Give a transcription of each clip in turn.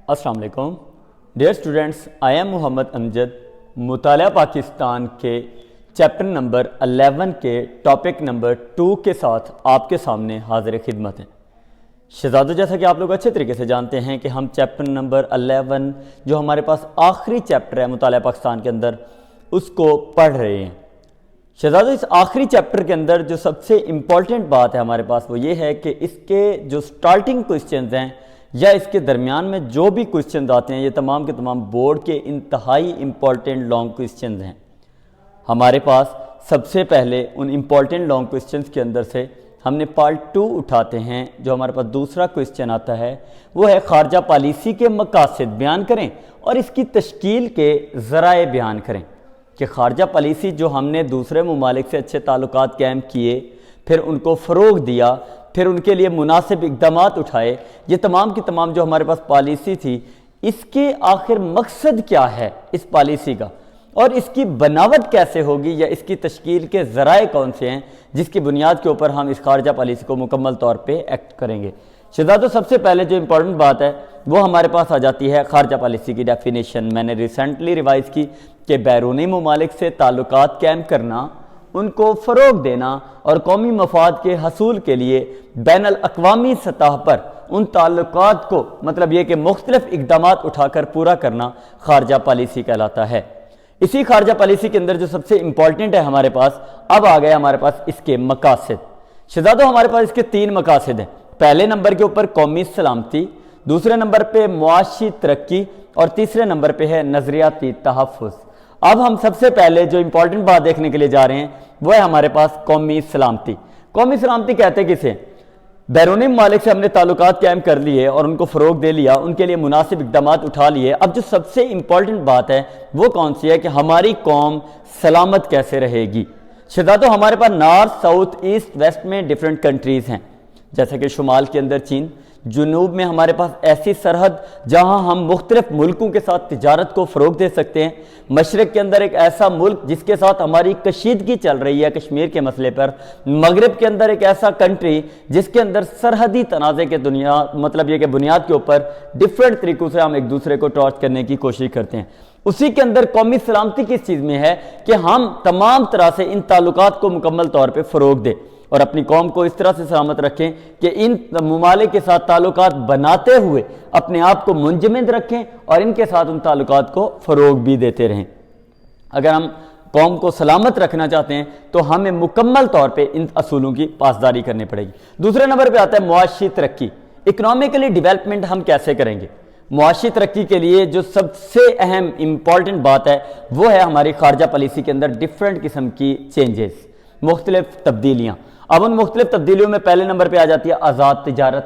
السلام علیکم dear students, I am محمد امجد۔ مطالعہ پاکستان کے چیپٹر نمبر 11 کے ٹاپک نمبر 2 کے ساتھ آپ کے سامنے حاضر خدمت ہیں۔ شہزادوں، جیسا کہ آپ لوگ اچھے طریقے سے جانتے ہیں کہ ہم چیپٹر نمبر 11 جو ہمارے پاس آخری چیپٹر ہے مطالعہ پاکستان کے اندر، اس کو پڑھ رہے ہیں۔ شہزادوں، اس آخری چیپٹر کے اندر جو سب سے امپورٹنٹ بات ہے ہمارے پاس وہ یہ ہے کہ اس کے جو سٹارٹنگ کوئسچنز ہیں یا اس کے درمیان میں جو بھی کوئسچنز آتے ہیں، یہ تمام کے تمام بورڈ کے انتہائی امپورٹنٹ لانگ کوئسچنز ہیں۔ ہمارے پاس سب سے پہلے ان امپورٹنٹ لانگ کوئسچنز کے اندر سے ہم نے پارٹ 2 اٹھاتے ہیں۔ جو ہمارے پاس دوسرا کوئسچن آتا ہے وہ ہے خارجہ پالیسی کے مقاصد بیان کریں اور اس کی تشکیل کے ذرائع بیان کریں، کہ خارجہ پالیسی جو ہم نے دوسرے ممالک سے اچھے تعلقات قائم کیے، پھر ان کو فروغ دیا، پھر ان کے لیے مناسب اقدامات اٹھائے، یہ تمام کی تمام جو ہمارے پاس پالیسی تھی، اس کے آخر مقصد کیا ہے اس پالیسی کا، اور اس کی بناوٹ کیسے ہوگی یا اس کی تشکیل کے ذرائع کون سے ہیں جس کی بنیاد کے اوپر ہم اس خارجہ پالیسی کو مکمل طور پہ ایکٹ کریں گے۔ شہزادوں، سب سے پہلے جو امپورٹنٹ بات ہے وہ ہمارے پاس آ جاتی ہے خارجہ پالیسی کی ڈیفینیشن۔ میں نے ریسنٹلی ریوائز کی کہ بیرونی ممالک سے تعلقات قائم کرنا، ان کو فروغ دینا اور قومی مفاد کے حصول کے لیے بین الاقوامی سطح پر ان تعلقات کو مطلب یہ کہ مختلف اقدامات اٹھا کر پورا کرنا خارجہ پالیسی کہلاتا ہے۔ اسی خارجہ پالیسی کے اندر جو سب سے امپورٹنٹ ہے ہمارے پاس، اب آ گئے ہمارے پاس اس کے مقاصد۔ شہزادوں، ہمارے پاس اس کے 3 مقاصد ہیں۔ پہلے نمبر کے اوپر قومی سلامتی، دوسرے نمبر پہ معاشی ترقی اور تیسرے نمبر پہ ہے نظریاتی تحفظ۔ اب ہم سب سے پہلے جو امپورٹنٹ بات دیکھنے کے لیے جا رہے ہیں وہ ہے ہمارے پاس قومی سلامتی۔ قومی سلامتی کہتے کسے؟ بیرونی ممالک سے ہم نے تعلقات قائم کر لیے اور ان کو فروغ دے لیا، ان کے لیے مناسب اقدامات اٹھا لیے۔ اب جو سب سے امپورٹنٹ بات ہے وہ کون سی ہے کہ ہماری قوم سلامت کیسے رہے گی۔ شہزادوں، ہمارے پاس نارتھ، ساؤتھ، ایسٹ، ویسٹ میں ڈیفرنٹ کنٹریز ہیں، جیسا کہ شمال کے اندر چین، جنوب میں ہمارے پاس ایسی سرحد جہاں ہم مختلف ملکوں کے ساتھ تجارت کو فروغ دے سکتے ہیں، مشرق کے اندر ایک ایسا ملک جس کے ساتھ ہماری کشیدگی چل رہی ہے کشمیر کے مسئلے پر، مغرب کے اندر ایک ایسا کنٹری جس کے اندر سرحدی تنازع کے دنیا مطلب یہ کہ بنیاد کے اوپر ڈیفرنٹ طریقوں سے ہم ایک دوسرے کو ٹارچ کرنے کی کوشش کرتے ہیں۔ اسی کے اندر قومی سلامتی کس چیز میں ہے کہ ہم تمام طرح سے ان تعلقات کو مکمل طور پہ فروغ دیں اور اپنی قوم کو اس طرح سے سلامت رکھیں کہ ان ممالک کے ساتھ تعلقات بناتے ہوئے اپنے آپ کو منجمد رکھیں اور ان کے ساتھ ان تعلقات کو فروغ بھی دیتے رہیں۔ اگر ہم قوم کو سلامت رکھنا چاہتے ہیں تو ہمیں مکمل طور پہ ان اصولوں کی پاسداری کرنی پڑے گی۔ دوسرے نمبر پہ آتا ہے معاشی ترقی۔ اکنامکلی ڈیولپمنٹ ہم کیسے کریں گے؟ معاشی ترقی کے لیے جو سب سے اہم امپورٹنٹ بات ہے وہ ہے ہماری خارجہ پالیسی کے اندر ڈیفرنٹ قسم کی چینجز، مختلف تبدیلیاں۔ اب ان مختلف تبدیلیوں میں پہلے نمبر پہ آ جاتی ہے آزاد تجارت۔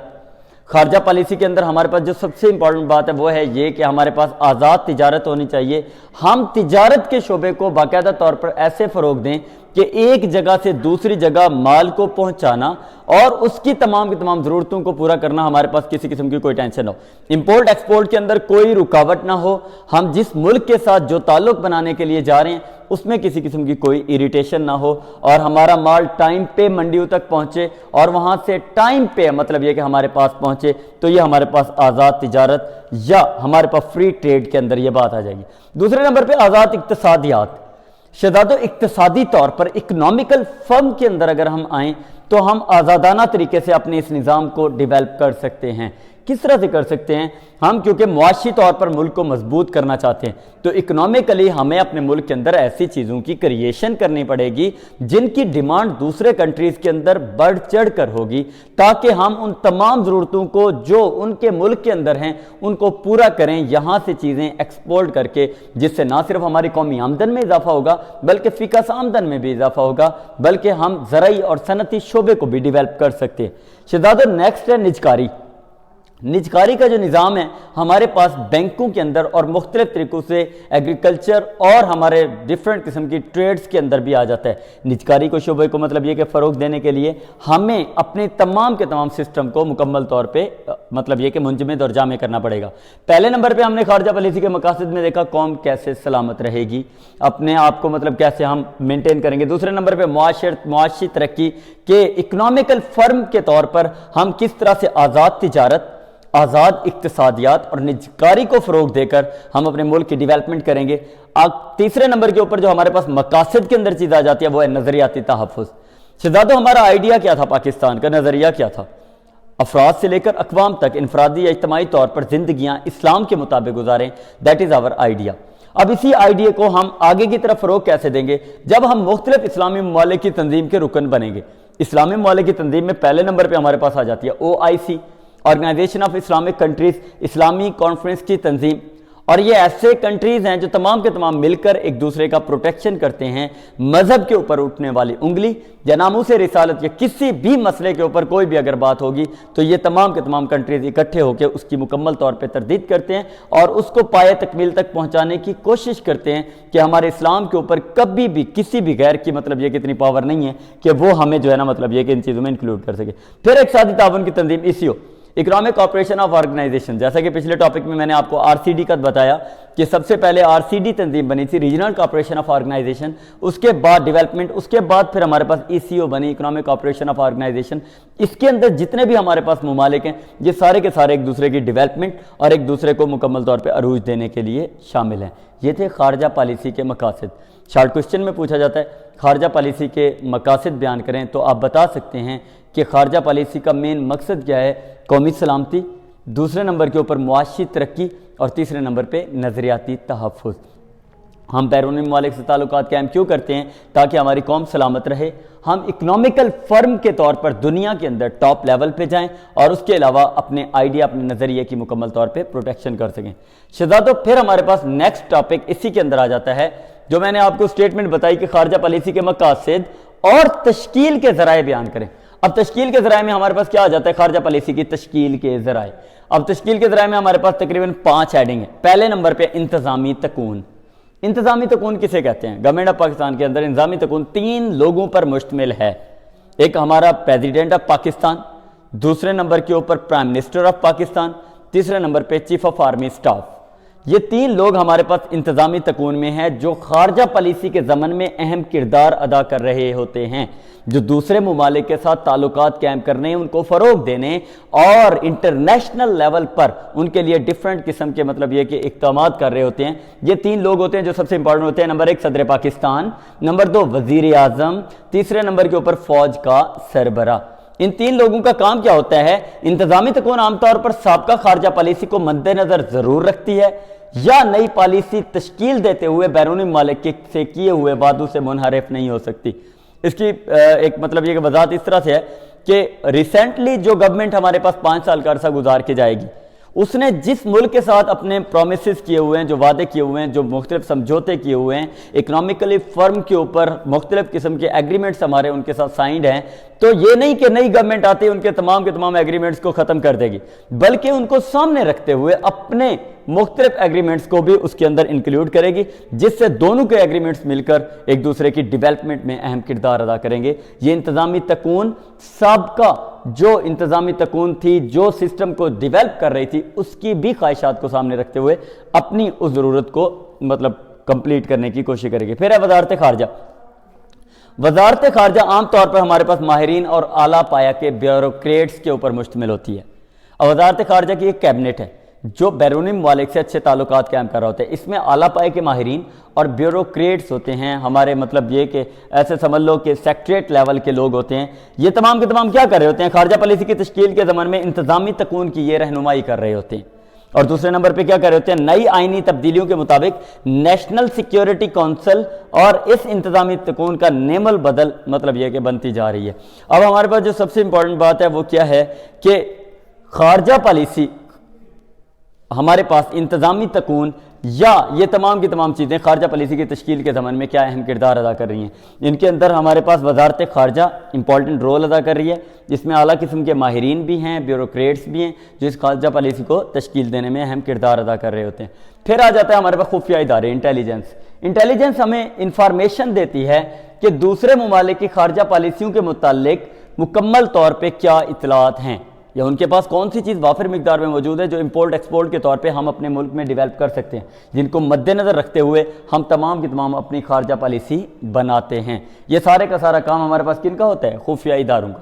خارجہ پالیسی کے اندر ہمارے پاس جو سب سے امپورٹنٹ بات ہے وہ ہے یہ کہ ہمارے پاس آزاد تجارت ہونی چاہیے۔ ہم تجارت کے شعبے کو باقاعدہ طور پر ایسے فروغ دیں کہ ایک جگہ سے دوسری جگہ مال کو پہنچانا اور اس کی تمام کی تمام ضرورتوں کو پورا کرنا ہمارے پاس کسی قسم کی کوئی ٹینشن ہو، امپورٹ ایکسپورٹ کے اندر کوئی رکاوٹ نہ ہو، ہم جس ملک کے ساتھ جو تعلق بنانے کے لیے جا رہے ہیں اس میں کسی قسم کی کوئی اریٹیشن نہ ہو اور ہمارا مال ٹائم پہ منڈیوں تک پہنچے اور وہاں سے ٹائم پہ مطلب یہ کہ ہمارے پاس پہنچے، تو یہ ہمارے پاس آزاد تجارت یا ہمارے پاس فری ٹریڈ کے اندر یہ بات آ جائے گی۔ دوسرے نمبر پہ آزاد اقتصادیات۔ شہزادوں، اقتصادی طور پر اکنامیکل فرم کے اندر اگر ہم آئیں تو ہم آزادانہ طریقے سے اپنے اس نظام کو ڈیولپ کر سکتے ہیں۔ کس طرح سے کر سکتے ہیں ہم؟ کیونکہ معاشی طور پر ملک کو مضبوط کرنا چاہتے ہیں تو اکنامیکلی ہمیں اپنے ملک کے اندر ایسی چیزوں کی کریشن کرنی پڑے گی جن کی ڈیمانڈ دوسرے کنٹریز کے اندر بڑھ چڑھ کر ہوگی، تاکہ ہم ان تمام ضرورتوں کو جو ان کے ملک کے اندر ہیں ان کو پورا کریں، یہاں سے چیزیں ایکسپورٹ کر کے، جس سے نہ صرف ہماری قومی آمدن میں اضافہ ہوگا بلکہ فی کس آمدن میں بھی اضافہ ہوگا، بلکہ ہم زرعی اور صنعتی شعبے کو بھی ڈیولپ کر سکتے ہیں۔ شہزادوں، نیکسٹ ہے نجکاری۔ نجکاری کا جو نظام ہے ہمارے پاس بینکوں کے اندر اور مختلف طریقوں سے ایگریکلچر اور ہمارے ڈیفرنٹ قسم کی ٹریڈز کے اندر بھی آ جاتا ہے۔ نجکاری کو شعبے کو مطلب یہ کہ فروغ دینے کے لیے ہمیں اپنے تمام کے تمام سسٹم کو مکمل طور پہ مطلب یہ کہ منجمد اور جامع کرنا پڑے گا۔ پہلے نمبر پہ ہم نے خارجہ پالیسی کے مقاصد میں دیکھا قوم کیسے سلامت رہے گی، اپنے آپ کو مطلب کیسے ہم مینٹین کریں گے۔ دوسرے نمبر پہ معاشی ترقی کے اکنامیکل فرم کے طور پر ہم کس طرح سے آزاد تجارت، آزاد اقتصادیات اور نجکاری کو فروغ دے کر ہم اپنے ملک کی ڈیولپمنٹ کریں گے۔ تیسرے نمبر کے اوپر جو ہمارے پاس مقاصد کے اندر چیز آ جاتی ہے وہ ہے نظریاتی تحفظ۔ شہزادوں ہمارا آئیڈیا کیا تھا، پاکستان کا نظریہ کیا تھا؟ افراد سے لے کر اقوام تک انفرادی یا اجتماعی طور پر زندگیاں اسلام کے مطابق گزاریں، دیٹ از آور آئیڈیا۔ اب اسی آئیڈیا کو ہم آگے کی طرف فروغ کیسے دیں گے؟ جب ہم مختلف اسلامی ممالک کی تنظیم کے رکن بنیں گے۔ اسلامی ممالک کی تنظیم میں پہلے نمبر پہ ہمارے پاس آ جاتی ہے OIC، organisation of Islamic countries, اسلامی کانفرنس کی تنظیم، اور یہ ایسے کنٹریز ہیں جو تمام کے تمام مل کر ایک دوسرے کا پروٹیکشن کرتے ہیں۔ مذہب کے اوپر اٹھنے والی انگلی یا ناموس رسالت یا کسی بھی مسئلے کے اوپر کوئی بھی اگر بات ہوگی تو یہ تمام کے تمام کنٹریز اکٹھے ہو کے اس کی مکمل طور پہ تردید کرتے ہیں اور اس کو پائے تکمیل تک پہنچانے کی کوشش کرتے ہیں کہ ہمارے اسلام کے اوپر کبھی بھی کسی بھی غیر کی مطلب یہ کہ اتنی پاور نہیں ہے کہ وہ ہمیں جو ہے نا مطلب یہ کہ ان چیزوں میں انکلوڈ کر سکے۔ پھر اقتصادی تعاون کی تنظیم ECO، economic cooperation of organisation, جیسا کہ پچھلے ٹاپک میں نے آپ کو RCD کا بتایا کہ سب سے پہلے RCD تنظیم بنی تھی، ریجنل کوآپریشن آف آرگنائزیشن، اس کے بعد ڈیولپمنٹ، اس کے بعد پھر ہمارے پاس ECO بنی، اکنامک کوآپریشن آف آرگنائزیشن۔ اس کے اندر جتنے بھی ہمارے پاس ممالک ہیں یہ سارے کے سارے ایک دوسرے کی ڈیولپمنٹ اور ایک دوسرے کو مکمل طور پہ عروج دینے کے لیے شامل ہیں۔ یہ تھے خارجہ پالیسی کے مقاصد۔ شارٹ کوسچن میں پوچھا جاتا ہے خارجہ پالیسی کے مقاصد بیان کریں تو آپ بتا سکتے ہیں کہ خارجہ پالیسی کا مین مقصد کیا ہے؟ قومی سلامتی، دوسرے نمبر کے اوپر معاشی ترقی اور تیسرے نمبر پہ نظریاتی تحفظ۔ ہم بیرونی ممالک سے تعلقات قائم کیوں کرتے ہیں؟ تاکہ ہماری قوم سلامت رہے، ہم اکنامیکل فرم کے طور پر دنیا کے اندر ٹاپ لیول پہ جائیں اور اس کے علاوہ اپنے آئیڈیا، اپنے نظریے کی مکمل طور پہ پروٹیکشن کر سکیں۔ شہزادوں پھر ہمارے پاس نیکسٹ ٹاپک اسی کے اندر آ جاتا ہے جو میں نے آپ کو سٹیٹمنٹ بتائی کہ خارجہ پالیسی کے مقاصد اور تشکیل کے ذرائع بیان کریں۔ اب تشکیل کے ذرائع میں ہمارے پاس کیا آ جاتا ہے؟ خارجہ پالیسی کی تشکیل کے ذرائع۔ اب تشکیل کے ذرائع میں ہمارے پاس تقریباً 5 ہیڈنگ ہیں۔ پہلے نمبر پہ انتظامی تکون۔ انتظامی تکون کسے کہتے ہیں؟ گورنمنٹ آف پاکستان کے اندر انتظامی تکون 3 لوگوں پر مشتمل ہے۔ ایک ہمارا پریزیڈنٹ آف پاکستان، دوسرے نمبر کے اوپر پرائم منسٹر آف پاکستان، تیسرے نمبر پہ چیف آف آرمی سٹاف۔ یہ 3 لوگ ہمارے پاس انتظامی تکون میں ہیں جو خارجہ پالیسی کے ضمن میں اہم کردار ادا کر رہے ہوتے ہیں، جو دوسرے ممالک کے ساتھ تعلقات قائم کرنے، ان کو فروغ دینے اور انٹرنیشنل لیول پر ان کے لیے ڈیفرنٹ قسم کے مطلب یہ کہ اقدامات کر رہے ہوتے ہیں۔ یہ 3 لوگ ہوتے ہیں جو سب سے امپورٹنٹ ہوتے ہیں۔ نمبر 1 صدر پاکستان، نمبر 2 وزیر اعظم، تیسرے نمبر کے اوپر فوج کا سربراہ۔ ان 3 لوگوں کا کام کیا ہوتا ہے؟ انتظامی تکون عام طور پر سابقہ خارجہ پالیسی کو مد نظر ضرور رکھتی ہے یا نئی پالیسی تشکیل دیتے ہوئے بیرونی ممالک سے کیے ہوئے وعدوں سے منحرف نہیں ہو سکتی۔ اس کی ایک مطلب یہ کہ وضاحت اس طرح سے ہے کہ ریسنٹلی جو گورنمنٹ ہمارے پاس 5 سال کا عرصہ گزار کے جائے گی، اس نے جس ملک کے ساتھ اپنے پرومسز کیے ہوئے ہیں، جو وعدے کیے ہوئے ہیں، جو مختلف سمجھوتے کیے ہوئے ہیں، اکنامیکلی فرم کے اوپر مختلف قسم کے ایگریمنٹس ہمارے ان کے ساتھ سائنڈ ہیں، تو یہ نہیں کہ نئی گورنمنٹ آتی ان کے تمام ایگریمنٹس کو ختم کر دے گی، بلکہ ان کو سامنے رکھتے ہوئے اپنے مختلف ایگریمنٹس کو بھی اس کے اندر انکلوڈ کرے گی، جس سے دونوں کے ایگریمنٹس مل کر ایک دوسرے کی ڈیولپمنٹ میں اہم کردار ادا کریں گے۔ یہ انتظامی تکون سابقہ جو انتظامی تکون تھی، جو سسٹم کو ڈیولپ کر رہی تھی، اس کی بھی خواہشات کو سامنے رکھتے ہوئے اپنی اس ضرورت کو مطلب کمپلیٹ کرنے کی کوشش کرے گی۔ پھر ہے وزارت خارجہ۔ وزارت خارجہ عام طور پر ہمارے پاس ماہرین اور اعلیٰ پایہ کے بیوروکریٹس کے اوپر مشتمل ہوتی ہے۔ وزارت خارجہ کی ایک کیبنٹ ہے جو بیرونی ممالک سے اچھے تعلقات قائم کر رہا ہوتا ہے۔ اس میں اعلیٰ پائے کے ماہرین اور بیوروکریٹس ہوتے ہیں، ہمارے مطلب یہ کہ ایسے سمجھ لو کہ سیکٹریٹ لیول کے لوگ ہوتے ہیں۔ یہ تمام کے تمام کیا کر رہے ہوتے ہیں؟ خارجہ پالیسی کی تشکیل کے ضمن میں انتظامی تکون کی یہ رہنمائی کر رہے ہوتے ہیں۔ اور دوسرے نمبر پہ کیا کر رہے ہوتے ہیں؟ نئی آئینی تبدیلیوں کے مطابق نیشنل سیکیورٹی کونسل اور اس انتظامی تکون کا نیم البدل مطلب یہ کہ بنتی جا رہی ہے۔ اب ہمارے پاس جو سب سے امپورٹنٹ بات ہے وہ کیا ہے کہ خارجہ پالیسی ہمارے پاس انتظامی تکون یا یہ تمام کی تمام چیزیں خارجہ پالیسی کی تشکیل کے ضمن میں کیا اہم کردار ادا کر رہی ہیں۔ ان کے اندر ہمارے پاس وزارت خارجہ امپورٹنٹ رول ادا کر رہی ہے، جس میں اعلیٰ قسم کے ماہرین بھی ہیں، بیوروکریٹس بھی ہیں، جو اس خارجہ پالیسی کو تشکیل دینے میں اہم کردار ادا کر رہے ہوتے ہیں۔ پھر آ جاتا ہے ہمارے پاس خفیہ ادارے، انٹیلیجنس۔ انٹیلیجنس ہمیں انفارمیشن دیتی ہے کہ دوسرے ممالک کی خارجہ پالیسیوں کے متعلق مکمل طور پہ کیا اطلاعات ہیں یا ان کے پاس کون سی چیز وافر مقدار میں موجود ہے جو امپورٹ ایکسپورٹ کے طور پہ ہم اپنے ملک میں ڈیولپ کر سکتے ہیں، جن کو مد نظر رکھتے ہوئے ہم تمام کی تمام اپنی خارجہ پالیسی بناتے ہیں۔ یہ سارے کا سارا کام ہمارے پاس کن کا ہوتا ہے؟ خفیہ اداروں کا۔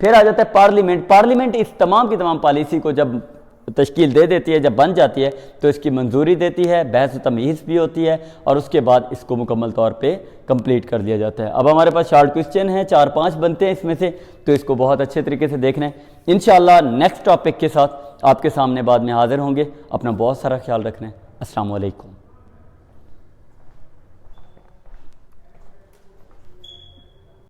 پھر آ جاتا ہے پارلیمنٹ۔ پارلیمنٹ اس تمام کی تمام پالیسی کو جب تشکیل دے دیتی ہے، جب بن جاتی ہے تو اس کی منظوری دیتی ہے، بحث و تمیز بھی ہوتی ہے، اور اس کے بعد اس کو مکمل طور پہ کمپلیٹ کر دیا جاتا ہے۔ اب ہمارے پاس شارٹ کوسچن ہیں، 4-5 بنتے ہیں اس میں سے، تو اس کو بہت اچھے طریقے سے دیکھنا ہے۔ انشاءاللہ نیکسٹ ٹاپک کے ساتھ آپ کے سامنے بعد میں حاضر ہوں گے۔ اپنا بہت سارا خیال رکھنا ہے۔ السلام علیکم۔